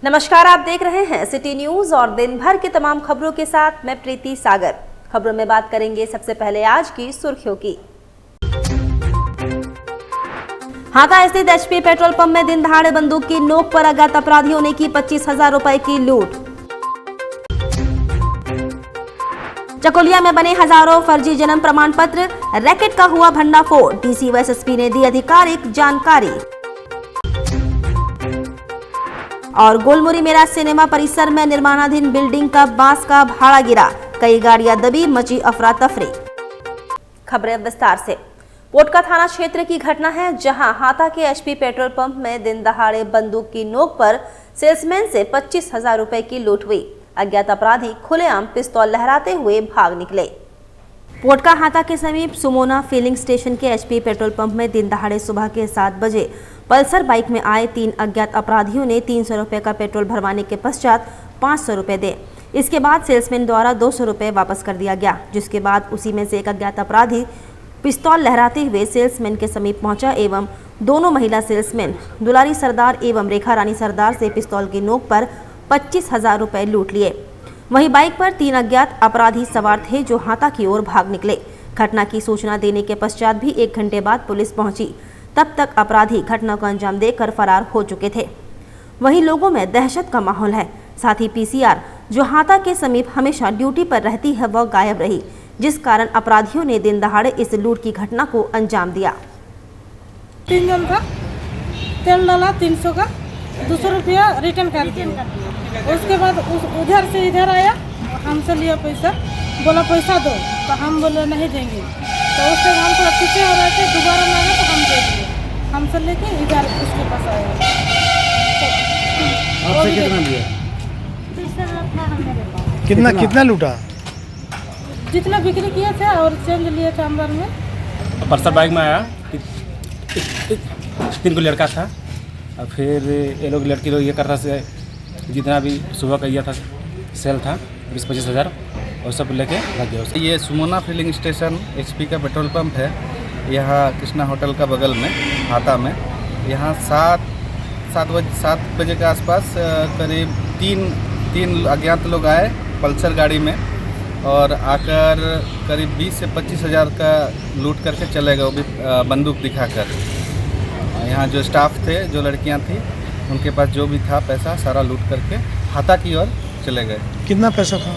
नमस्कार, आप देख रहे हैं सिटी न्यूज और दिन भर की तमाम खबरों के साथ मैं प्रीति सागर। खबरों में बात करेंगे सबसे पहले आज की सुर्खियों की। हाता स्थित एचपी पेट्रोल पंप में दिन दहाड़े बंदूक की नोक पर अज्ञात अपराधियों ने की 25,000 रुपए की लूट। चकोलिया में बने हजारों फर्जी जन्म प्रमाण पत्र, रैकेट का हुआ भंडाफोड़, डीसी व एसएसपी ने दी आधिकारिक जानकारी। और गोलमुरी मेरा सिनेमा परिसर में निर्माणाधीन बिल्डिंग का बांस का भाड़ा गिरा, कई गाड़ियां दबी, मची अफरा तफरी। खबरें विस्तार से। पोटका थाना क्षेत्र की घटना है, जहां हाता के एचपी पेट्रोल पंप में दिन दहाड़े बंदूक की नोक पर सेल्समैन से 25,000 रुपए की लूट हुई। अज्ञात अपराधी खुलेआम पिस्तौल लहराते हुए भाग निकले। पोटका हाता के समीप सुमोना फिलिंग स्टेशन के एचपी पेट्रोल पंप में दिन दहाड़े सुबह के 7 बजे पल्सर बाइक में आए 3 अज्ञात अपराधियों ने 300 रुपए का पेट्रोल भरवाने के पश्चात 500 रुपए दे। इसके बाद सेल्समैन द्वारा 200 रुपए वापस कर दिया गया, जिसके बाद उसी में से एक अज्ञात अपराधी पिस्तौल लहराते हुए सेल्समैन के समीप पहुंचा एवं दोनों महिला सेल्समैन दुलारी सरदार एवं रेखा रानी सरदार से पिस्तौल की नोक पर 25,000 रुपए लूट लिए। वहीं बाइक पर 3 अज्ञात अपराधी सवार थे, जो हाता की ओर भाग निकले। घटना की सूचना देने के पश्चात भी 1 घंटे बाद पुलिस पहुंची। तब तक अपराधी घटना को अंजाम देकर फरार हो चुके थे। वहीं लोगों में दहशत का माहौल है। साथ ही पीसीआर, जो हाता के समीप हमेशा ड्यूटी पर रहती है, वह गायब रही, जिस कारण अपराधियों ने दिन दहाड़े इस लूट की घटना को अंजाम दिया। 3 जन था, तेल डाला 300 का, 200 रुपया रिटर्न कर दिया। उसके बाद उधर से इधर आया, हमसे लिया पैसा, बोला पैसा दो, तो हम बोले नहीं देंगे। तो उससे हम थोड़ा पीछे हो रहे थे, दोबारा मांगे तो हम दे दिए। हमसे लेके इधर उसके पास आया। आपसे कितना लिया? कितना लूटा? जितना बिक्री किए थे और चेंज लिए थे अंदर में। पल्सर बाइक में आया, 3 को लड़का था और फिर ये लोग लड़की लोग ये कर रहा से जितना भी सुबह का ये था सेल था 20-25 हज़ार और सब लेके भाग गया। ये सुमोना फिलिंग स्टेशन एचपी का पेट्रोल पंप है, यहाँ कृष्णा होटल का बगल में हाता में। यहाँ 7 बजे के आसपास करीब तीन अज्ञात लोग आए पल्सर गाड़ी में और आकर करीब 20 से 25 हज़ार का लूट करके चले गए, वो भी बंदूक दिखाकर। यहाँ जो स्टाफ थे, जो लड़कियाँ थी, उनके पास जो भी था पैसा सारा लूट करके हाता की ओर चले गए। कितना पैसा था?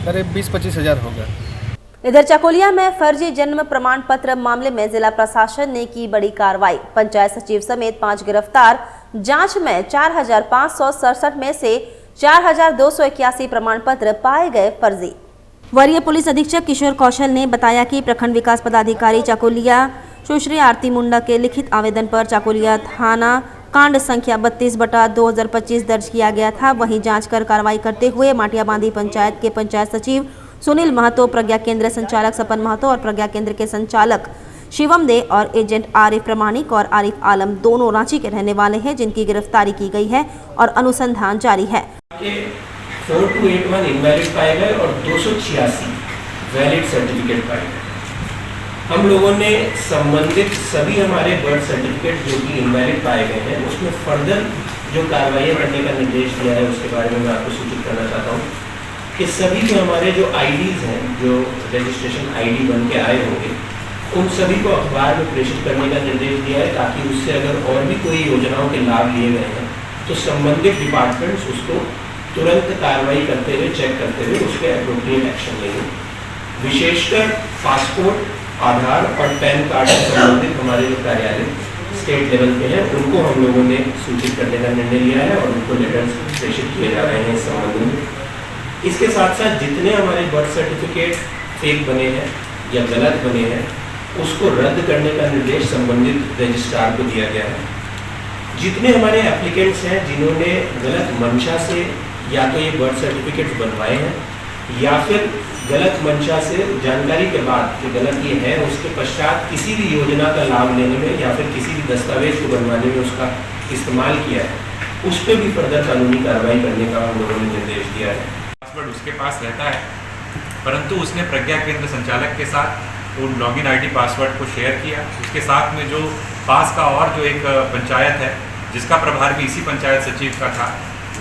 करीब 20-25 हज़ार होगा। इधर चकोलिया में फर्जी जन्म प्रमाण पत्र मामले में जिला प्रशासन ने की बड़ी कार्रवाई। पंचायत सचिव समेत 5 गिरफ्तार। जांच में 4,567 में से 4,281 प्रमाण पत्र पाए गए फर्जी। वरीय पुलिस अधीक्षक किशोर कौशल ने बताया कि प्रखंड विकास पदाधिकारी चकोलिया सुश्री आरती मुंडा के लिखित आवेदन पर चकोलिया थाना कांड संख्या 32/2025 दर्ज किया गया था। वहीं जांच कर कार्रवाई करते हुए माटियाबांधी पंचायत के पंचायत सचिव सुनील महतो, प्रज्ञा केंद्र संचालक सपन महतो और प्रज्ञा केंद्र के संचालक शिवम दे और एजेंट आरिफ प्रमाणिक और आरिफ आलम दोनों रांची के रहने वाले हैं, जिनकी गिरफ्तारी की गई है और अनुसंधान जारी है। 4281 इनवैलिड पाए गए और 286 वैलिड सर्टिफिकेट पाए गए। हम लोगों ने संबंधित सभी हमारे बर्थ सर्टिफिकेट जो कि इनवैलिड पाए गए हैं, उसमें फर्दर जो कार्रवाई करने का निर्देश दिया है, उसके बारे में मैं आपको सूचित करना चाहता हूँ कि सभी जो हमारे जो आईडीज़ हैं, जो रजिस्ट्रेशन आईडी बन के आए होंगे, उन सभी को अखबार में प्रेषित करने का निर्देश दिया है, ताकि उससे अगर और भी कोई योजनाओं के लाभ लिए गए हैं तो संबंधित डिपार्टमेंट्स उसको तुरंत कार्रवाई करते हुए, चेक करते हुए उस पर एप्रोप्रिएट एक्शन लेंगे। विशेषकर पासपोर्ट, आधार और पैन कार्ड से संबंधित हमारे जो कार्यालय स्टेट लेवल पे हैं, उनको हम लोगों ने सूचित करने का निर्णय लिया है और उनको लेटर्स प्रेषित किए जा रहे हैं इस संबंध में। इसके साथ साथ जितने हमारे बर्थ सर्टिफिकेट फेक बने हैं या गलत बने हैं, उसको रद्द करने का निर्देश संबंधित रजिस्ट्रार को दिया गया है। जितने हमारे एप्लीकेंट्स हैं जिन्होंने गलत मंशा से या तो ये बर्थ सर्टिफिकेट बनवाए हैं या फिर गलत मंशा से जानकारी के बाद कि गलत ये है, उसके पश्चात किसी भी योजना का लाभ लेने में या फिर किसी भी दस्तावेज को बनवाने में उसका इस्तेमाल किया है, उस पर भी फर्दर कानूनी कार्रवाई करने का हम लोगों ने निर्देश दिया है। पासवर्ड उसके पास रहता है, परंतु उसने प्रज्ञा केंद्र संचालक के साथ वो लॉगिन आईडी पासवर्ड को शेयर किया। उसके साथ में जो पास का और जो एक पंचायत है जिसका प्रभार भी इसी पंचायत सचिव का था,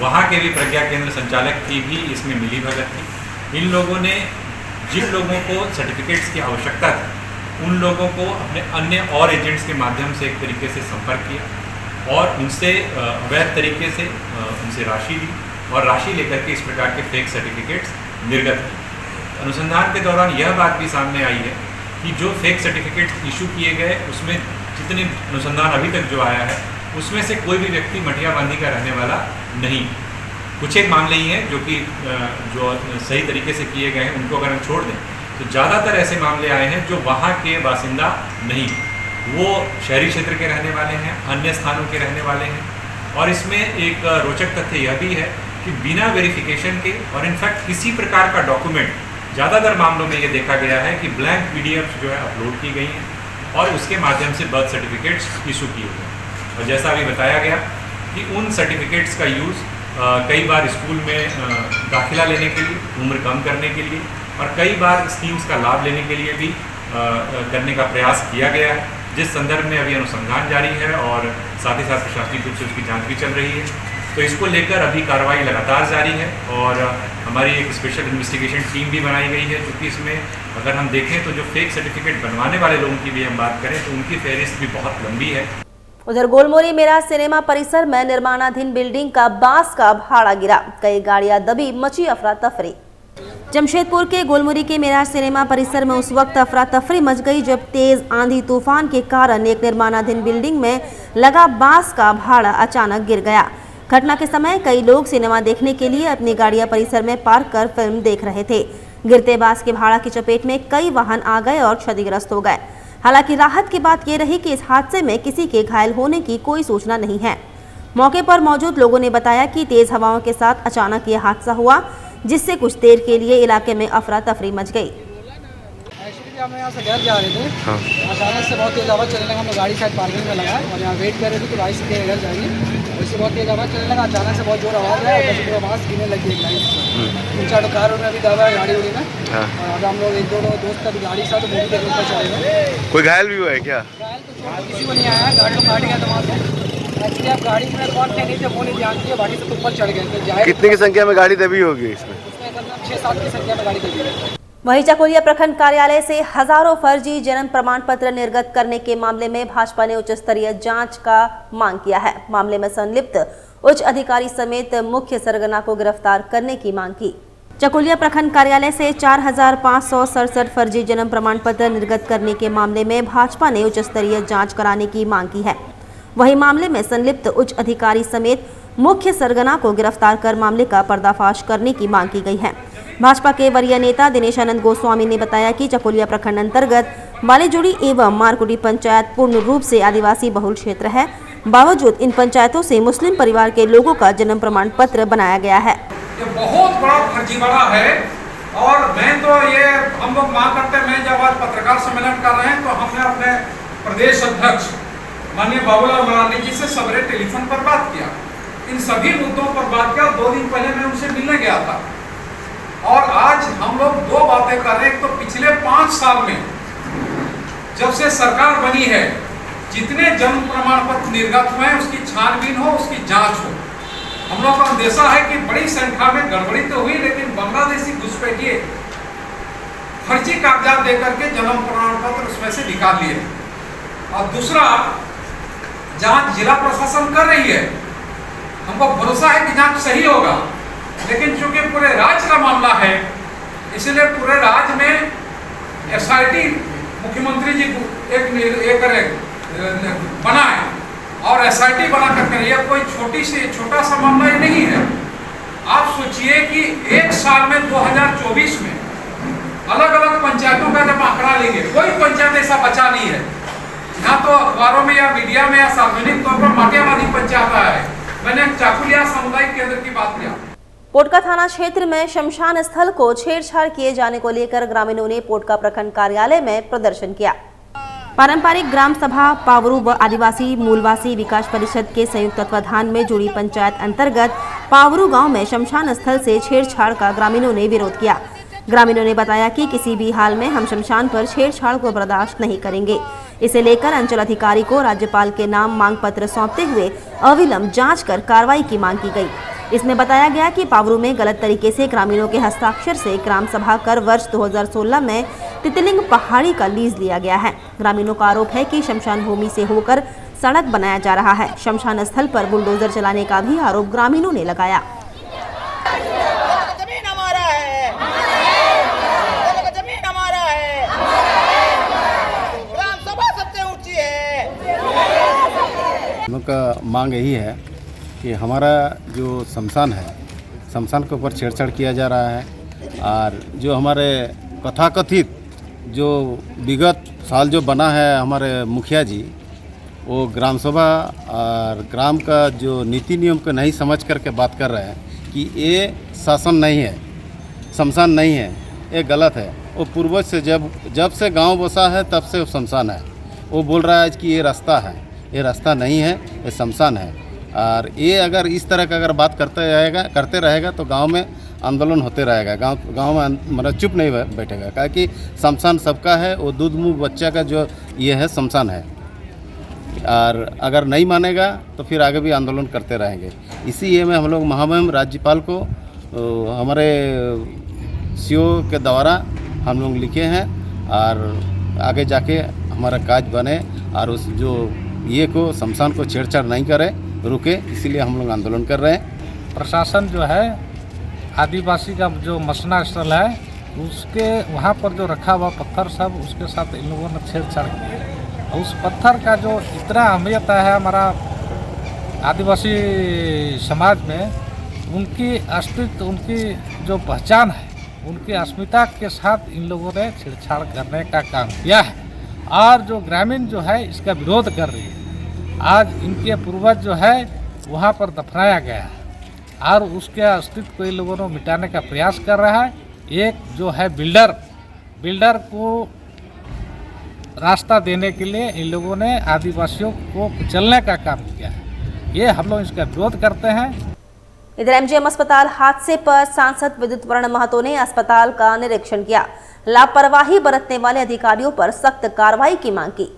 वहाँ के भी प्रज्ञा केंद्र संचालक की भी इसमें मिली भगत थी। इन लोगों ने जिन लोगों को सर्टिफिकेट्स की आवश्यकता थी उन लोगों को अपने अन्य और एजेंट्स के माध्यम से एक तरीके से संपर्क किया और उनसे अवैध तरीके से उनसे राशि ली और राशि लेकर के इस प्रकार के फेक सर्टिफिकेट्स निर्गत किए। अनुसंधान के दौरान यह बात भी सामने आई है कि जो फेक सर्टिफिकेट्स इशू किए गए उसमें जितने अनुसंधान अभी तक जो आया है उसमें से कोई भी व्यक्ति मठियाबांदी का रहने वाला नहीं। कुछ एक मामले ही हैं जो कि जो सही तरीके से किए गए हैं, उनको अगर हम छोड़ दें तो ज़्यादातर ऐसे मामले आए हैं जो वहाँ के बासिंदा नहीं, वो शहरी क्षेत्र के रहने वाले हैं, अन्य स्थानों के रहने वाले हैं। और इसमें एक रोचक तथ्य यह भी है कि बिना वेरिफिकेशन के और इनफैक्ट किसी प्रकार का डॉक्यूमेंट, ज़्यादातर मामलों में ये देखा गया है कि ब्लैंक PDF जो है अपलोड की गई हैं और उसके माध्यम से बर्थ सर्टिफिकेट्स इशू किए गए। और जैसा अभी बताया गया कि उन सर्टिफिकेट्स का यूज़ कई बार स्कूल में दाखिला लेने के लिए, उम्र कम करने के लिए और कई बार स्कीम्स का लाभ लेने के लिए भी करने का प्रयास किया गया है, जिस संदर्भ में अभी अनुसंधान जारी है और साथ ही साथ प्रशासनिक रूप से उसकी जांच भी चल रही है। तो इसको लेकर अभी कार्रवाई लगातार जारी है और हमारी एक स्पेशल इन्वेस्टिगेशन टीम भी बनाई गई है, क्योंकि इसमें अगर हम देखें तो जो फेक सर्टिफिकेट बनवाने वाले लोगों की भी हम बात करें तो उनकी फहरिस्त भी बहुत लंबी है। उधर गोलमोरी मेरा सिनेमा परिसर में निर्माणाधीन बिल्डिंग का बांस का भाड़ा गिरा, कई गाड़ियां दबी, मची अफरा तफरी। जमशेदपुर के गोलमुरी के मेरा सिनेमा परिसर में उस वक्त अफरा तफरी मच गई जब तेज आंधी तूफान के कारण एक निर्माणाधीन बिल्डिंग में लगा बांस का भाड़ा अचानक गिर गया। घटना के समय कई लोग सिनेमा देखने के लिए अपनी गाड़ियां परिसर में पार्क कर फिल्म देख रहे थे। गिरते बांस के भाड़ा की चपेट में कई वाहन आ गए और क्षतिग्रस्त हो गए। हालांकि राहत की बात यह रही कि इस हादसे में किसी के घायल होने की कोई सूचना नहीं है। मौके पर मौजूद लोगों ने बताया कि तेज हवाओं के साथ अचानक यह हादसा हुआ, जिससे कुछ देर के लिए इलाके में अफरा तफरी मच गई। एक्चुअली हम यहाँ से घर जा रहे थे, अचानक से बहुत तेज हवा चलने लगा। हम लोग गाड़ी शायद पार्किंग में लगा और यहाँ वेट कर रहे थे कि भाई सीधे घर जाएंगे। वैसे बहुत तेज हवा चलने लगा, अचानक से बहुत जोर आवाज़ आया और पूरा बांस गिरने लगी एक लाइन से। 3-4 कार में अभी दबा है गाड़ी उड़ी में और अब हम लोग 1-2 दोस्त का भी गाड़ी साथ मूवी देखने पर चले गए। कोई घायल भी हुआ है क्या? घायल तो किसी को नहीं आया है, गाड़ी को काट गया था वहाँ से। एक्चुअली आप गाड़ी में कौन थे नहीं थे वो नहीं ध्यान दिए, बाकी से ऊपर चढ़ गए। कितने की संख्या में गाड़ी दबी होगी इसमें? 6-7 की संख्या में गाड़ी दबी है। वहीं चकोलिया प्रखंड कार्यालय से हजारों फर्जी जन्म प्रमाण पत्र निर्गत करने के मामले में भाजपा ने उच्च स्तरीय जांच का मांग किया है। मामले में संलिप्त उच्च अधिकारी समेत मुख्य सरगना को गिरफ्तार करने की मांग की। चकोलिया प्रखंड कार्यालय से 4567 फर्जी जन्म प्रमाण पत्र निर्गत करने के मामले में भाजपा ने उच्च स्तरीय जांच कराने की मांग की है। वहीं मामले में संलिप्त उच्च अधिकारी समेत मुख्य सरगना को गिरफ्तार कर मामले का पर्दाफाश करने की मांग की गई है। भाजपा के वरीय नेता दिनेश आनंद गोस्वामी ने बताया कि चकोलिया प्रखंड अंतर्गत बालीजुड़ी एवं मारकुटी पंचायत पूर्ण रूप से आदिवासी बहुल क्षेत्र है। बावजूद इन पंचायतों से मुस्लिम परिवार के लोगों का जन्म प्रमाण पत्र बनाया गया है। ये बहुत बड़ा फर्जीवाड़ा है और मैं तो ये हम लोग मांग करते हैं। मैं जब आज पत्रकार सम्मेलन कर रहे हैं तो हमने अपने प्रदेश अध्यक्ष माननीय बाबूलाल मरांडी जी से सवेरे टेलीफोन पर बात किया, इन सभी मुद्दों पर बात किया। 2 दिन पहले मैं उनसे मिलने गया था और आज हम लोग 2 बातें कर रहे हैं। एक तो पिछले 5 साल में जब से सरकार बनी है जितने जन्म प्रमाण पत्र निर्गत हुए हैं उसकी छानबीन हो, उसकी जांच हो। हम लोग का अंदेशा है कि बड़ी संख्या में गड़बड़ी तो हुई, लेकिन बांग्लादेशी घुसपैठिए फर्जी कागजात देकर के जन्म प्रमाण पत्र उसमें से निकाल लिए। और दूसरा, जांच जिला प्रशासन कर रही है, हमको भरोसा है कि जांच सही होगा, लेकिन चूंकि पूरे राज्य का मामला है इसलिए पूरे राज्य में SIT मुख्यमंत्री जी एक बनाए और SIT बना करके, यह कोई छोटा सा मामला ही नहीं है। आप सोचिए कि एक साल में 2024 में अलग अलग पंचायतों का जब आंकड़ा लेंगे, कोई पंचायत ऐसा बचा नहीं है। यहाँ तो अखबारों में या मीडिया में या सार्वजनिक तौर पर माटियावादी पंचायत आया है। मैंने चाकुलिया सामुदायिक केंद्र की बात किया। पोटका थाना क्षेत्र में शमशान स्थल को छेड़छाड़ किए जाने को लेकर ग्रामीणों ने पोटका प्रखंड कार्यालय में प्रदर्शन किया। पारंपरिक ग्राम सभा पावरू व आदिवासी मूलवासी विकास परिषद के संयुक्त तत्वाधान में जुड़ी पंचायत अंतर्गत पावरू गांव में शमशान स्थल से छेड़छाड़ का ग्रामीणों ने विरोध किया। ग्रामीणों ने बताया कि किसी भी हाल में हम शमशान पर छेड़छाड़ को बर्दाश्त नहीं करेंगे। इसे लेकर अंचल अधिकारी को राज्यपाल के नाम मांग पत्र सौंपते हुए अविलंब जांच कर कार्रवाई की मांग की गई। इसमें बताया गया कि पावरू में गलत तरीके से ग्रामीणों के हस्ताक्षर से ग्राम सभा कर वर्ष 2016 में तितलिंग पहाड़ी का लीज लिया गया है। ग्रामीणों का आरोप है कि शमशान भूमि से होकर सड़क बनाया जा रहा है। शमशान स्थल पर बुलडोजर चलाने का भी आरोप ग्रामीणों ने लगाया। जमीन हमारा है, जमीन हमारा है, ग्राम सभा सबसे ऊंची है। हम लोग का मांग यही है कि हमारा जो शमशान है, शमशान के ऊपर छेड़छाड़ किया जा रहा है और जो हमारे कथाकथित जो विगत साल जो बना है हमारे मुखिया जी, वो ग्राम सभा और ग्राम का जो नीति नियम को नहीं समझ करके बात कर रहे हैं कि ये शासन नहीं है, शमशान नहीं है, ये गलत है। वो पूर्वज से जब से गांव बसा है तब से शमशान है। वो बोल रहा है कि ये रास्ता है, ये रास्ता नहीं है, ये शमशान है। और ये अगर इस तरह का अगर बात करते रहेगा तो गांव में आंदोलन होते रहेगा। गांव में मतलब चुप नहीं बैठेगा, क्योंकि शमशान सबका है। वो दूध मुँह बच्चा का जो ये है शमशान है, और अगर नहीं मानेगा तो फिर आगे भी आंदोलन करते रहेंगे। इसी ये में हम लोग महामहिम राज्यपाल को हमारे सीओ के द्वारा हम लोग लिखे हैं और आगे जाके हमारा काज बने और उस जो ये को शमशान को छेड़छाड़ नहीं करे, रुके, इसीलिए हम लोग आंदोलन कर रहे हैं। प्रशासन जो है आदिवासी का जो मसना स्थल है उसके वहाँ पर जो रखा हुआ पत्थर सब उसके साथ इन लोगों ने छेड़छाड़ की। उस पत्थर का जो इतना अहमियत है हमारा आदिवासी समाज में, उनकी अस्तित्व, उनकी जो पहचान है, उनकी अस्मिता के साथ इन लोगों ने छेड़छाड़ करने का काम किया है। और जो ग्रामीण जो है इसका विरोध कर रही है। आज इनके पूर्वज जो है वहाँ पर दफनाया गया है और उसके अस्तित्व को इन लोगों ने मिटाने का प्रयास कर रहा है। एक जो है बिल्डर को रास्ता देने के लिए इन लोगों ने आदिवासियों को कुचलने का काम किया है। ये हम लोग इसका विरोध करते हैं। इधर एमजीएम अस्पताल हादसे पर सांसद विद्युत वर्ण महतो ने अस्पताल का निरीक्षण किया। लापरवाही बरतने वाले अधिकारियों पर सख्त कार्रवाई की मांग की।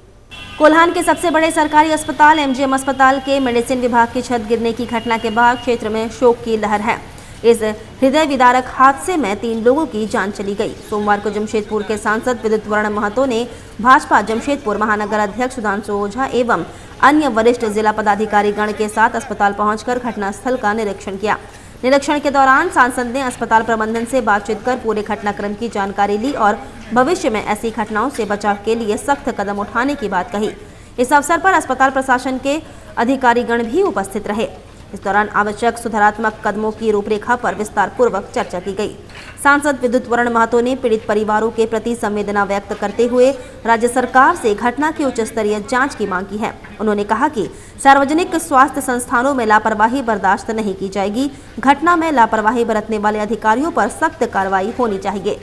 कोल्हान के सबसे बड़े सरकारी अस्पताल एमजीएम अस्पताल के मेडिसिन विभाग की छत गिरने की घटना के बाद क्षेत्र में शोक की लहर है। इस हृदय विदारक हादसे में 3 लोगों की जान चली गई। सोमवार को जमशेदपुर के सांसद विद्युत वर्ण महतो ने भाजपा जमशेदपुर महानगर अध्यक्ष सुधांशु ओझा एवं अन्य वरिष्ठ जिला पदाधिकारी गण के साथ अस्पताल पहुंचकर घटनास्थल का निरीक्षण किया। निरीक्षण के दौरान सांसद ने अस्पताल प्रबंधन से बातचीत कर पूरे घटनाक्रम की जानकारी ली और भविष्य में ऐसी घटनाओं से बचाव के लिए सख्त कदम उठाने की बात कही। इस अवसर पर अस्पताल प्रशासन के अधिकारीगण भी उपस्थित रहे। इस दौरान आवश्यक सुधारात्मक कदमों की रूपरेखा पर विस्तार पूर्वक चर्चा की गई। सांसद विद्युत वर्ण महतो ने पीड़ित परिवारों के प्रति संवेदना व्यक्त करते हुए राज्य सरकार से घटना की उच्च स्तरीय जांच की मांग की है। उन्होंने कहा कि सार्वजनिक स्वास्थ्य संस्थानों में लापरवाही बर्दाश्त नहीं की जाएगी। घटना में लापरवाही बरतने वाले अधिकारियों पर सख्त कार्रवाई होनी चाहिए।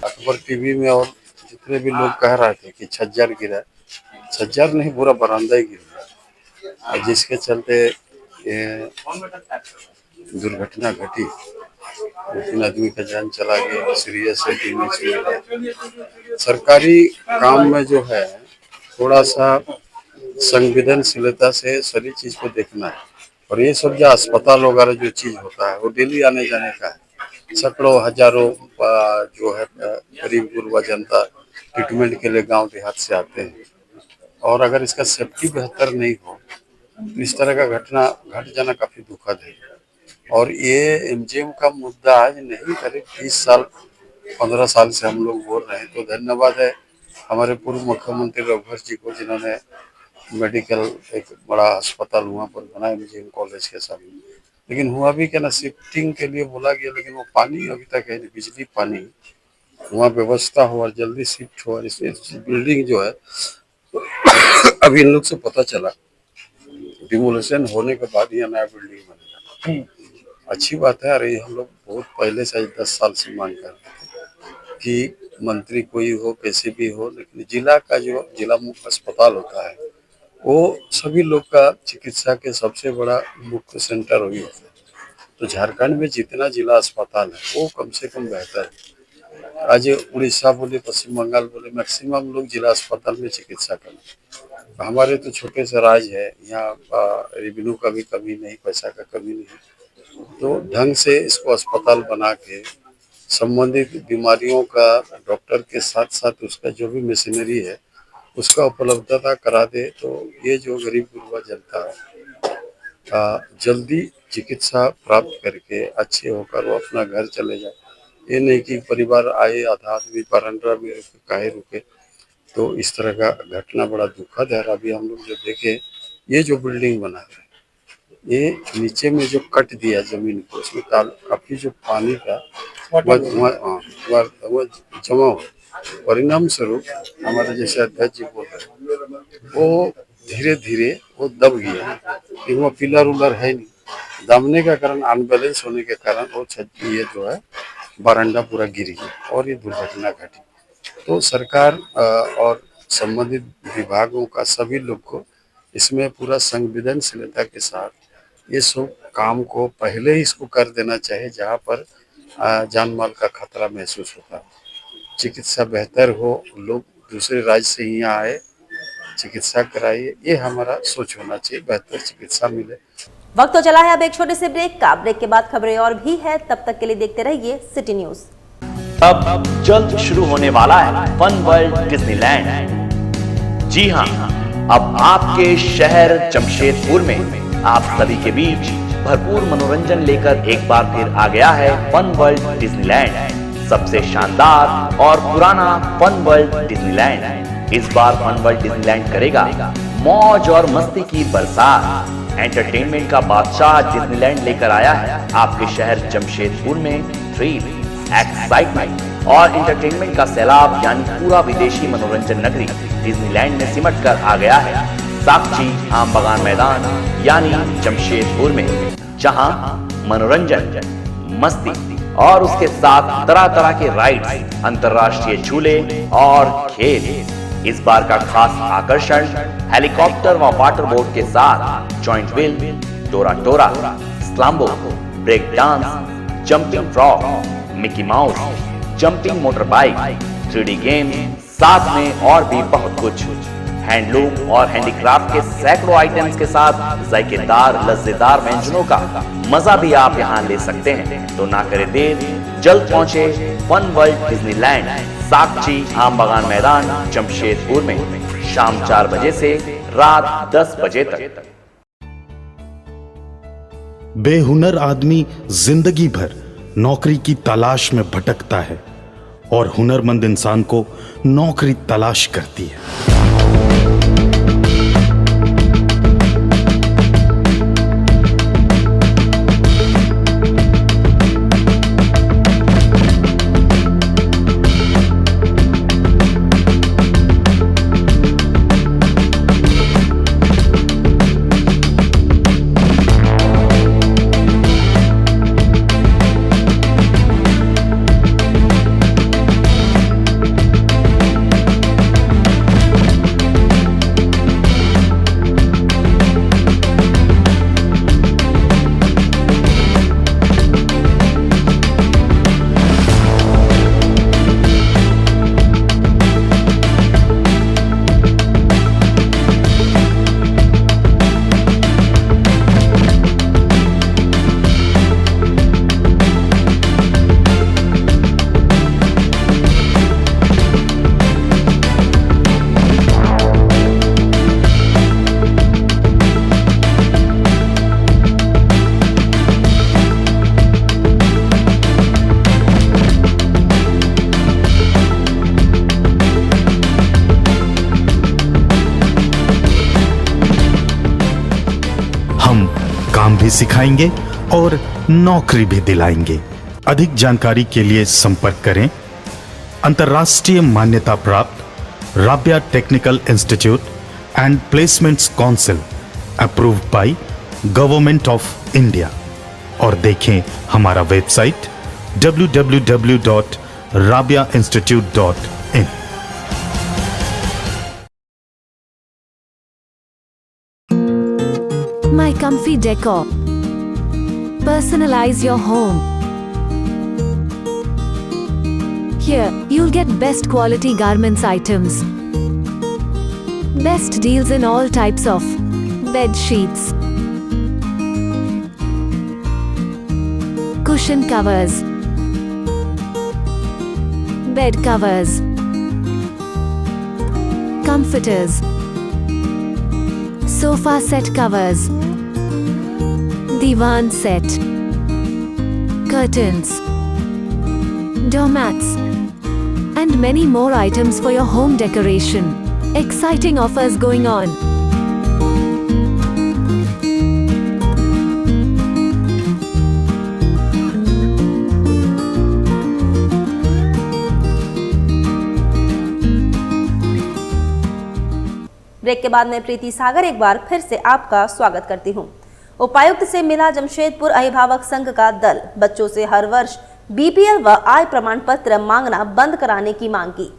अखबार टीवी में और जितने भी लोग कह रहे थे कि छज्जर गिरा, छज्जर नहीं पूरा बरामदा ही गिरा, जिसके चलते ये दुर्घटना घटी। 2-3 आदमी का जान चला गया, सीरियस है। सरकारी काम में जो है थोड़ा सा संवेदनशीलता से सारी चीज को देखना है। और ये सब जो अस्पताल वगैरह जो चीज होता है वो डेली आने जाने का है। सैकड़ों हजारों जो है गरीब गुरबा जनता ट्रीटमेंट के लिए गांव देहात से आते हैं, और अगर इसका सेफ्टी बेहतर नहीं हो तो इस तरह का घटना घट जाना काफी दुखद है। और ये एमजीएम का मुद्दा आज नहीं, करीब 20 साल 15 साल से हम लोग बोल रहे हैं। तो धन्यवाद है हमारे पूर्व मुख्यमंत्री रघुवर जी को, जिन्होंने मेडिकल एक बड़ा अस्पताल वहाँ पर बनाया एमजीएम कॉलेज के सामने। लेकिन हुआ भी क्या ना, शिफ्टिंग के लिए बोला गया, लेकिन वो पानी अभी तक है नहीं, बिजली पानी वहाँ व्यवस्था हो और जल्दी शिफ्ट हो। और इस बिल्डिंग जो है अभी इन लोग से पता चला डिमोलेशन होने के बाद ही नया बिल्डिंग बनेगा। अच्छी बात है। अरे हम लोग बहुत पहले से 10 साल से मांग कर रहे थे कि मंत्री कोई हो, कैसे भी हो, लेकिन जिला का जो जिला मुख्य अस्पताल होता है वो सभी लोग का चिकित्सा के सबसे बड़ा मुख्य सेंटर वही होता है। तो झारखंड में जितना जिला अस्पताल है वो कम से कम बेहतर है। आज उड़ीसा बोले, पश्चिम बंगाल बोले, मैक्सिमम लोग जिला अस्पताल में चिकित्सा करते। हमारे तो छोटे से राज्य है, यहाँ रेवेन्यू का भी कमी नहीं, पैसा का कमी नहीं, तो ढंग से इसको अस्पताल बना के संबंधित बीमारियों का डॉक्टर के साथ साथ उसका जो भी मशीनरी है उसका उपलब्धता करा दे, तो ये जो गरीब गुरबा जनता है जल्दी चिकित्सा प्राप्त करके अच्छे होकर वो अपना घर चले जाए। ये नहीं कि परिवार आए आधा आदमी बरंडा में रुके काहे रुके, तो इस तरह का घटना बड़ा दुखद है। अभी हम लोग जो देखे ये जो बिल्डिंग बना है ये नीचे में जो कट दिया जमीन को, उसमें काफी जो पानी का वो जमा हो, परिणाम स्वरूप हमारे जैसे अध्यक्ष जी बोल रहे वो धीरे धीरे वो दब गया, क्योंकि वो पिलर उलर है नहीं, दबने का कारण अनबैलेंस होने के कारण वो ये जो है बरंडा पूरा गिर गया और ये दुर्घटना घटी। तो सरकार और संबंधित विभागों का सभी लोग को इसमें पूरा संवेदनशीलता के साथ ये सब काम को पहले ही इसको कर देना चाहिए, जहाँ पर जान माल का खतरा महसूस होता है। चिकित्सा बेहतर हो, लोग दूसरे राज्य से यहाँ आए चिकित्सा कराइए, ये हमारा सोच होना चाहिए, बेहतर चिकित्सा मिले। वक्त तो चला है अब एक छोटे से ब्रेक का। ब्रेक के बाद खबरें और भी है, तब तक के लिए देखते रहिए सिटी न्यूज। अब जल्द शुरू होने वाला है फन वर्ल्ड डिज्नीलैंड। जी हां, अब आपके शहर जमशेदपुर में आप सभी के बीच भरपूर मनोरंजन लेकर एक बार फिर आ गया है फन वर्ल्ड डिज्नीलैंड। सबसे शानदार और पुराना फन वर्ल्ड डिज्नीलैंड इस बार फन वर्ल्ड डिज्नीलैंड करेगा मौज और मस्ती की बरसात। एंटरटेनमेंट का बादशाह डिज्नीलैंड लेकर आया है आपके शहर जमशेदपुर में थ्रिल, एक्साइटमेंट और एंटरटेनमेंट का सैलाब, यानी पूरा विदेशी मनोरंजन नगरी डिज्नीलैंड में सिमट कर आ गया है साक्षी आम बगान मैदान यानी जमशेदपुर में, जहां मनोरंजन, मस्ती और उसके साथ तरह तरह के राइड्स, अंतर्राष्ट्रीय झूले और खेल। इस बार का खास आकर्षण हेलीकॉप्टर व वाटर बोट के साथ जॉइंट व्हील, टोरा टोरा, स्लाम्बो, break dance, jumping frog, Mickey Mouse, jumping motor bike, 3D game, साथ में और भी बहुत कुछ। हैंडलूम और हैंडीक्राफ्ट के सैकड़ों आइटम्स के साथ जायकेदार लज्जेदार व्यंजनों का मजा भी आप यहाँ ले सकते हैं। तो ना करे देर, जल्द पहुंचे फन वर्ल्ड डिज्नीलैंड, साक्षी आम बगान मैदान जमशेदपुर में शाम 4 बजे से रात 10 बजे तक। बेहुनर आदमी जिंदगी भर नौकरी की तलाश में भटकता है और हुनरमंद इंसान को नौकरी तलाश करती है। भी सिखाएंगे और नौकरी भी दिलाएंगे। अधिक जानकारी के लिए संपर्क करें अंतर्राष्ट्रीय मान्यता प्राप्त Rabia technical institute and placements council approved by government of India और देखें हमारा website www.rabiainstitute.in। My Comfy Decor. Personalize your home. Here, you'll get best quality garments items. Best deals in all types of bed sheets, cushion covers, bed covers, comforters, sofa set covers, divan set, curtains, doormats, and many more items for your home decoration. Exciting offers going on. Break के बाद मैं प्रीति सागर एक बार फिर से आपका स्वागत करती हूं। उपायुक्त से मिला जमशेदपुर अभिभावक संघ का दल। बच्चों से हर वर्ष बीपीएल व आय प्रमाण पत्र मांगना बंद कराने की मांग की।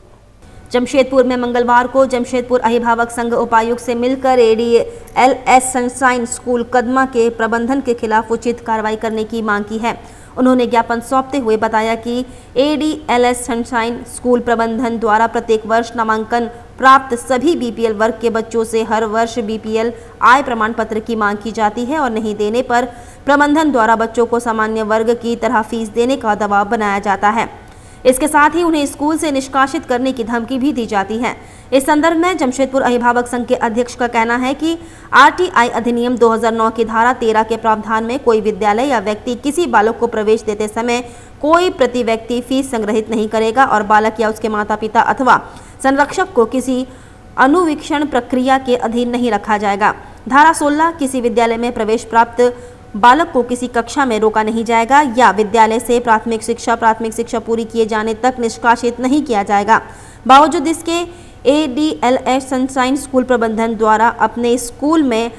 जमशेदपुर में मंगलवार को जमशेदपुर अभिभावक संघ उपायुक्त से मिलकर ADLS सनशाइन स्कूल कदमा के प्रबंधन के खिलाफ उचित कार्रवाई करने की मांग की है। उन्होंने ज्ञापन सौंपते हुए बताया कि ADLS सनशाइन स्कूल प्रबंधन द्वारा प्रत्येक वर्ष नामांकन प्राप्त सभी बीपीएल वर्ग के बच्चों से हर वर्ष बीपीएल आय प्रमाण पत्र की मांग की जाती है और नहीं देने पर प्रबंधन द्वारा बच्चों को सामान्य वर्ग की तरह फीस देने का दबाव बनाया जाता है। इसके साथ ही उन्हें स्कूल से निष्कासित करने की धमकी भी दी जाती है। इस संदर्भ में जमशेदपुर अभिभावक संघ के अध्यक्ष का कहना है कि RTI अधिनियम 2009 की धारा 13 के प्रावधान में कोई विद्यालय या व्यक्ति किसी बालक को प्रवेश देते समय कोई प्रति व्यक्ति फीस संग्रहित नहीं करेगा और बालक या उसके माता पिता अथवा संरक्षक को किसी अनुवीक्षण प्रक्रिया के अधीन नहीं रखा जाएगा। धारा 16 किसी विद्यालय में प्रवेश प्राप्त बालक को किसी कक्षा में रोका नहीं जाएगा या विद्यालय से प्राथमिक शिक्षा पूरी किए जाने तक निष्कासित नहीं किया जाएगा। बावजूद इसके ADLS सनशाइन स्कूल प्रबंधन द्वारा अपने स्कूल में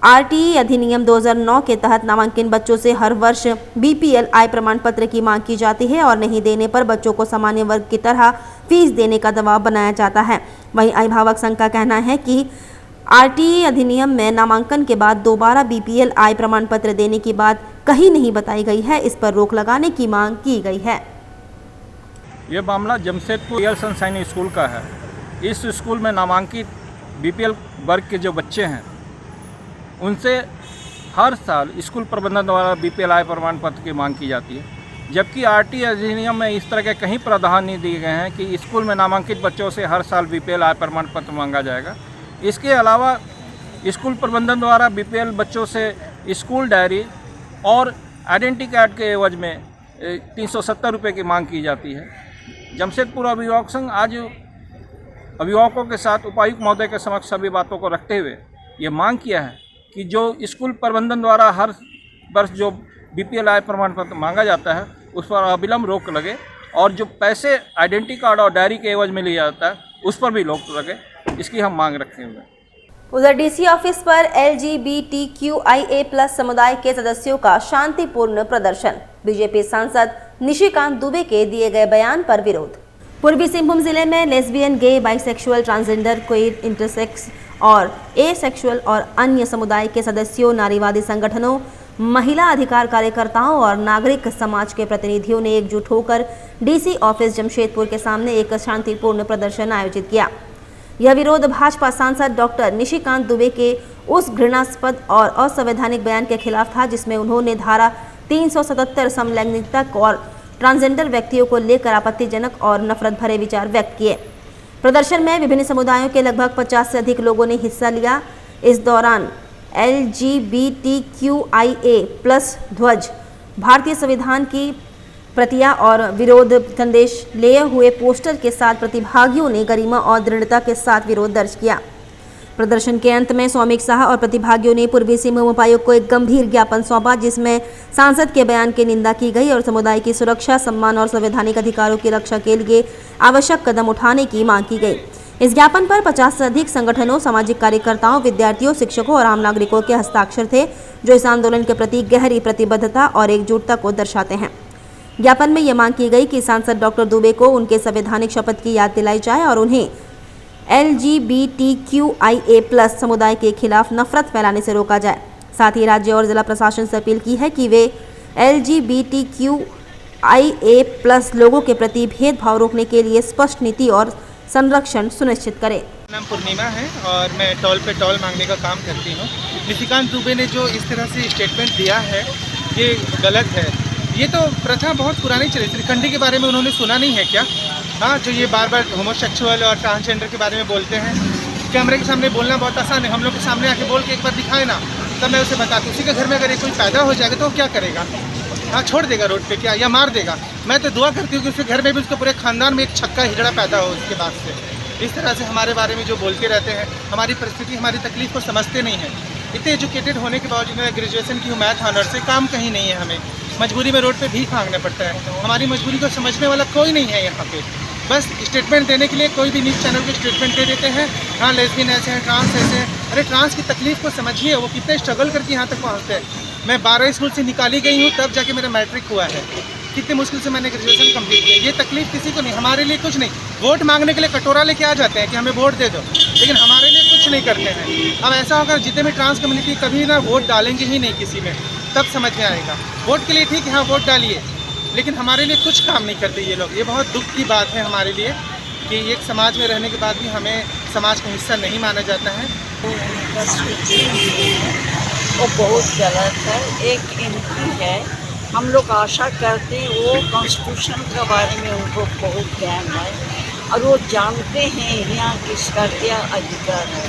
RTI अधिनियम 2009 के तहत नामांकित बच्चों से हर वर्ष बीपीएल आय प्रमाण पत्र की मांग की जाती है और नहीं देने पर बच्चों को सामान्य वर्ग की तरह फीस देने का दबाव बनाया जाता है। वहीं अभिभावक संघ का कहना है कि RTI अधिनियम में नामांकन के बाद दोबारा बीपीएल आय प्रमाण पत्र देने की बात कहीं नहीं बताई गई है। इस पर रोक लगाने की मांग की गई है। ये मामला जमशेदपुर सनशाइन स्कूल का है। इस स्कूल में नामांकित बीपीएल वर्ग के जो बच्चे हैं उनसे हर साल स्कूल प्रबंधन द्वारा बीपीएल आय प्रमाण पत्र की मांग की जाती है, जबकि RTI अधिनियम में इस तरह के कहीं प्रावधान नहीं दिए गए हैं कि स्कूल में नामांकित बच्चों से हर साल बीपीएल आय प्रमाण पत्र मांगा जाएगा। इसके अलावा स्कूल प्रबंधन द्वारा बीपीएल बच्चों से स्कूल डायरी और आइडेंटिटी कार्ड के एवज में 370 रुपये की मांग की जाती है। जमशेदपुर अभिभावक संघ आज अभिभावकों के साथ उपायुक्त महोदय के समक्ष सभी बातों को रखते हुए ये मांग किया है कि जो स्कूल प्रबंधन द्वारा हर वर्ष जो बीपीएल आय प्रमाण पत्र मांगा जाता है उस पर अविलंब रोक लगे और जो पैसे आइडेंटिटी कार्ड और डायरी के एवज में लिया जाता है उस पर भी रोक लगे, इसकी हम मांग रखते हुए। उधर DC ऑफिस पर LGBTQIA+ समुदाय के सदस्यों का शांतिपूर्ण प्रदर्शन। बीजेपी सांसद निशिकांत दुबे के दिए गए बयान पर विरोध। पूर्वी सिंहभूम जिले में लेस्बियन, गे, बाइसेक्सुअल, ट्रांसजेंडर, क्वेयर, इंटरसेक्स और एसेक्सुअल और अन्य समुदाय के सदस्यों, नारीवादी संगठनों, महिला अधिकार कार्यकर्ताओं और नागरिक समाज के प्रतिनिधियों ने एकजुट होकर DC ऑफिस जमशेदपुर के सामने एक शांतिपूर्ण प्रदर्शन आयोजित किया। यह विरोध भाजपा सांसद डॉक्टर निशिकांत दुबे के उस घृणास्पद और असंवैधानिक बयान के खिलाफ था जिसमें उन्होंने धारा 377 समलैंगिकता और ट्रांसजेंडर व्यक्तियों को लेकर आपत्तिजनक और नफरत भरे विचार व्यक्त किए। प्रदर्शन में विभिन्न समुदायों के लगभग 50 से अधिक लोगों ने हिस्सा लिया। इस दौरान LGBTQIA+ ध्वज, भारतीय संविधान की प्रतियां और विरोध संदेश लिए हुए पोस्टर के साथ प्रतिभागियों ने गरिमा और दृढ़ता के साथ विरोध दर्ज किया। प्रदर्शन के अंत में सौमिक शाह और प्रतिभागियों ने पूर्वी सिंहभूम उपायुक्त को एक गंभीर ज्ञापन सौंपा जिसमें सांसद के बयान की निंदा की गई और समुदाय की सुरक्षा, सम्मान और संवैधानिक अधिकारों की रक्षा के लिए आवश्यक कदम उठाने की मांग की गई। इस ज्ञापन पर 50 से अधिक संगठनों, सामाजिक कार्यकर्ताओं, विद्यार्थियों, शिक्षकों और आम नागरिकों के हस्ताक्षर थे जो इस आंदोलन के प्रति गहरी प्रतिबद्धता और एकजुटता को दर्शाते हैं। ज्ञापन में यह मांग की गई कि सांसद डॉक्टर दुबे को उनके संवैधानिक शपथ की याद दिलाई जाए और उन्हें LGBTQIA+ समुदाय के खिलाफ नफरत फैलाने से रोका जाए। साथ ही राज्य और जिला प्रशासन से अपील की है कि वे LGBTQIA+ लोगों के प्रति भेदभाव रोकने के लिए स्पष्ट नीति और संरक्षण सुनिश्चित करें। नाम पूर्णिमा है और मैं टॉल पे टॉल मांगने का काम करती हूँ। निशिकांत दुबे ने जो इस तरह से स्टेटमेंट दिया है ये गलत है। ये तो प्रथा बहुत पुरानी चली। त्रिखंडी के बारे में उन्होंने सुना नहीं है क्या? हाँ, जो ये बार बार होमोसेक्सुअल और ट्रांसजेंडर के बारे में बोलते हैं। कैमरे के सामने बोलना बहुत आसान है, हम लोग के सामने आके बोल के एक बार दिखाए ना, तब मैं उसे बताती हूँ। उसी के घर में अगर ये कोई पैदा हो जाएगा तो वो क्या करेगा? हाँ, छोड़ देगा रोड पे क्या, या मार देगा? मैं तो दुआ करती हूँ कि उसके घर में भी, उसके पूरे खानदान में एक छक्का हिजड़ा पैदा हो उसके बाद से। इस तरह से हमारे बारे में जो बोलते रहते हैं, हमारी परिस्थिति, हमारी तकलीफ को समझते नहीं हैं। इतने एजुकेटेड होने के बावजूद मैं ग्रेजुएशन की हूँ मैथ ऑनर से, काम कहीं नहीं है। हमें मजबूरी में रोड पे भीख मांगना पड़ता है। हमारी मजबूरी को समझने वाला कोई नहीं है यहाँ पे। बस स्टेटमेंट देने के लिए कोई भी न्यूज़ चैनल को स्टेटमेंट दे देते हैं, हाँ लेस्बियन ऐसे हैं, ट्रांस ऐसे हैं। अरे ट्रांस की तकलीफ को समझिए, वो कितने स्ट्रगल करके यहाँ तक पहुँचते हैं। मैं 12 स्कूल से निकाली गई हूँ, तब जाके मेरा मैट्रिक हुआ है। कितनी मुश्किल से मैंने ग्रेजुएशन कंप्लीट किया। ये तकलीफ किसी को नहीं, हमारे लिए कुछ नहीं। वोट मांगने के लिए कटोरा लेके आ जाते हैं कि हमें वोट दे दो, लेकिन हमारे लिए कुछ नहीं करते हैं। अब ऐसा होगा जितने भी ट्रांस कम्युनिटी कभी ना वोट डालेंगे ही नहीं किसी में, तब समझ में आएगा। वोट के लिए ठीक है, हाँ वोट डालिए, लेकिन हमारे लिए कुछ काम नहीं करते ये लोग। ये बहुत दुख की बात है हमारे लिए कि एक समाज में रहने के बाद भी हमें समाज का हिस्सा नहीं माना जाता है। वो बहुत गलत है। एक एमपी है, हम लोग आशा करते हैं वो कॉन्स्टिट्यूशन के बारे में उनको बहुत ज्ञान है और वो जानते हैं यहाँ किसका क्या अधिकार है।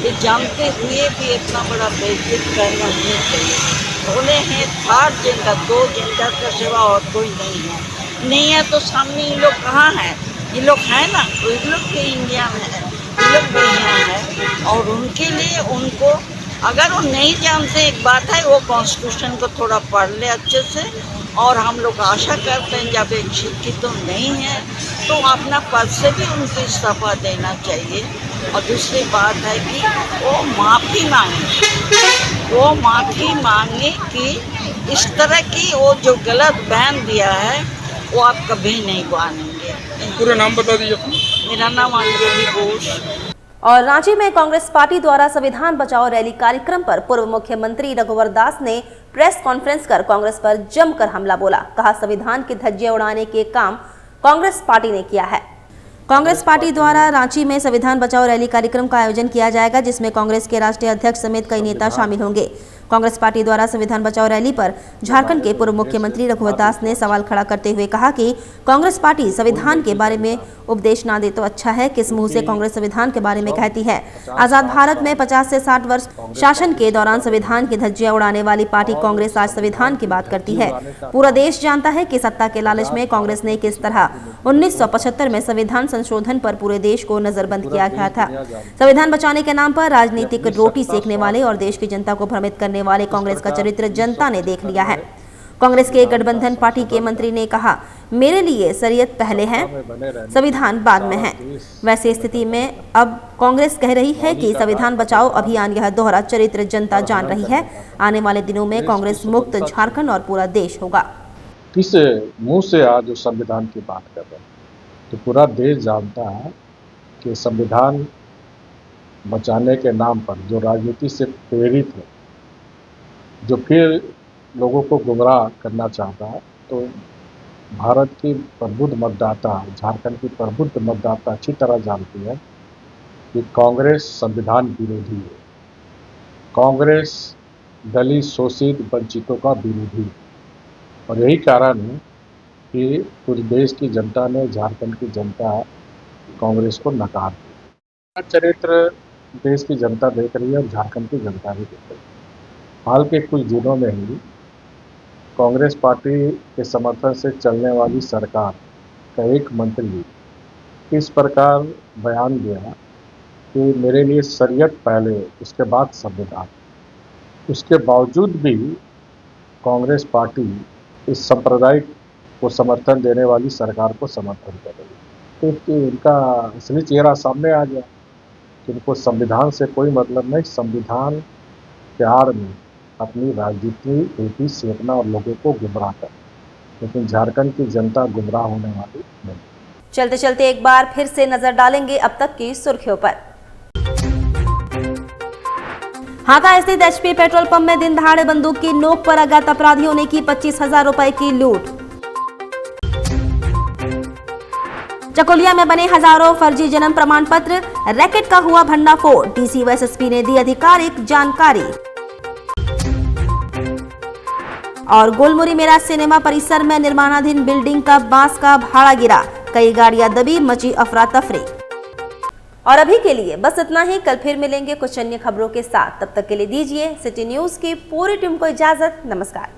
ये जानते हुए भी इतना बड़ा बेइज्जत करना नहीं चाहिए। बोले हैं थर्ड जेंडर, 2 जेंडर का सिवा और कोई नहीं है। नहीं है तो सामने ये लोग कहाँ हैं? ये लोग हैं ना, तो ये लोग भी इंडिया में है, ये लोग भी यहाँ है। और उनके लिए उनको अगर वो नहीं जानते, एक बात है, वो कॉन्स्टिट्यूशन को थोड़ा पढ़ ले अच्छे से। और हम लोग आशा करते हैं जब एक शिक्षित तो नहीं है तो अपना पद से भी उनको इस्तीफा देना चाहिए। और दूसरी बात है कि वो माफ़ी मांगे कि इस तरह की वो जो गलत बयान दिया है वो आप कभी नहीं मानेंगे। पूरा नाम बता दीजिए। मेरा नाम अंजलि घोष। और रांची में कांग्रेस पार्टी द्वारा संविधान बचाओ रैली कार्यक्रम पर पूर्व मुख्यमंत्री रघुवर दास ने प्रेस कॉन्फ्रेंस कर कांग्रेस पर जमकर हमला बोला। कहा संविधान की धज्जियां उड़ाने के काम कांग्रेस पार्टी ने किया है। कांग्रेस पार्टी द्वारा रांची में संविधान बचाओ रैली कार्यक्रम का आयोजन किया जाएगा, जिसमें कांग्रेस के राष्ट्रीय अध्यक्ष समेत कई नेता शामिल होंगे। कांग्रेस पार्टी द्वारा संविधान बचाओ रैली पर झारखंड के पूर्व मुख्यमंत्री रघुवर दास ने सवाल खड़ा करते हुए कहा कि कांग्रेस पार्टी संविधान के बारे में उपदेश ना दे तो अच्छा है। किस मुंह से कांग्रेस संविधान के बारे में कहती है? आजाद भारत में 50 से 60 वर्ष शासन के दौरान संविधान की धज्जियां उड़ाने वाली पार्टी कांग्रेस आज संविधान की बात करती है। पूरा देश जानता है कि सत्ता के लालच में कांग्रेस ने किस तरह 1975 में संविधान संशोधन पर पूरे देश को नजरबंद किया गया था। संविधान बचाने के नाम पर राजनीतिक रोटी सेकने वाले और देश की जनता को भ्रमित करने वाले कांग्रेस का चरित्र जनता ने देख लिया है। कांग्रेस के गठबंधन पार्टी के मंत्री ने कहा, मेरे लिए शरीयत पहले है, संविधान बाद में है। वैसे स्थिति में अब कांग्रेस कह रही है कि संविधान बचाओ अभियान यह दोहरा चरित्र जनता जान रही है। आने वाले दिनों में कांग्रेस मुक्त झारखंड और पूरा देश होगा। किस मुंह से आज उस संविधान की बात कर रहे हैं? तो पूरा देश जानता है कि संविधान बचाने के नाम पर जो राजनीति से प्रेरित है, जो फिर लोगों को गुमराह करना चाहता है, तो भारत की प्रबुद्ध मतदाता, झारखंड की प्रबुद्ध मतदाता अच्छी तरह जानती है कि कांग्रेस संविधान विरोधी है। कांग्रेस दलित, शोषित, वंचितों का विरोधी है। और यही कारण है कि पूरे देश की जनता ने, झारखंड की जनता कांग्रेस को नकार दिया। चरित्र देश की जनता देख रही है और झारखंड की जनता भी देख रही है। हाल के कुछ दिनों में ही कांग्रेस पार्टी के समर्थन से चलने वाली सरकार का एक मंत्री इस प्रकार बयान दिया कि मेरे लिए शरीयत पहले, उसके बाद संविधान। उसके बावजूद भी कांग्रेस पार्टी इस सांप्रदायिक को समर्थन देने वाली सरकार को समर्थन कर रही है। तो इनका असली चेहरा सामने आ गया कि इनको संविधान से कोई मतलब नहीं। संविधान के आड़ में अपनी राजनीति रोटी सेकना और लोगों को गुमराह कर, लेकिन झारखंड की जनता गुमराह होने वाली नहीं। चलते चलते एक बार फिर से नजर डालेंगे अब तक की सुर्खियों पर। हाथा स्थित एचपी पेट्रोल पंप में दिन दहाड़े बंदूक की नोक पर अज्ञात अपराधियों ने की 25,000 रुपए की लूट। चकोलिया में बने हजारों फर्जी जन्म प्रमाण पत्र, रैकेट का हुआ भंडाफोड़। डीसी व एसएसपी ने दी आधिकारिक जानकारी। और गोलमुरी मेरा सिनेमा परिसर में निर्माणाधीन बिल्डिंग का बांस का भाड़ा गिरा, कई गाड़ियां दबी, मची अफरा तफरी। और अभी के लिए बस इतना ही। कल फिर मिलेंगे कुछ अन्य खबरों के साथ। तब तक के लिए दीजिए सिटी न्यूज की पूरी टीम को इजाजत। नमस्कार।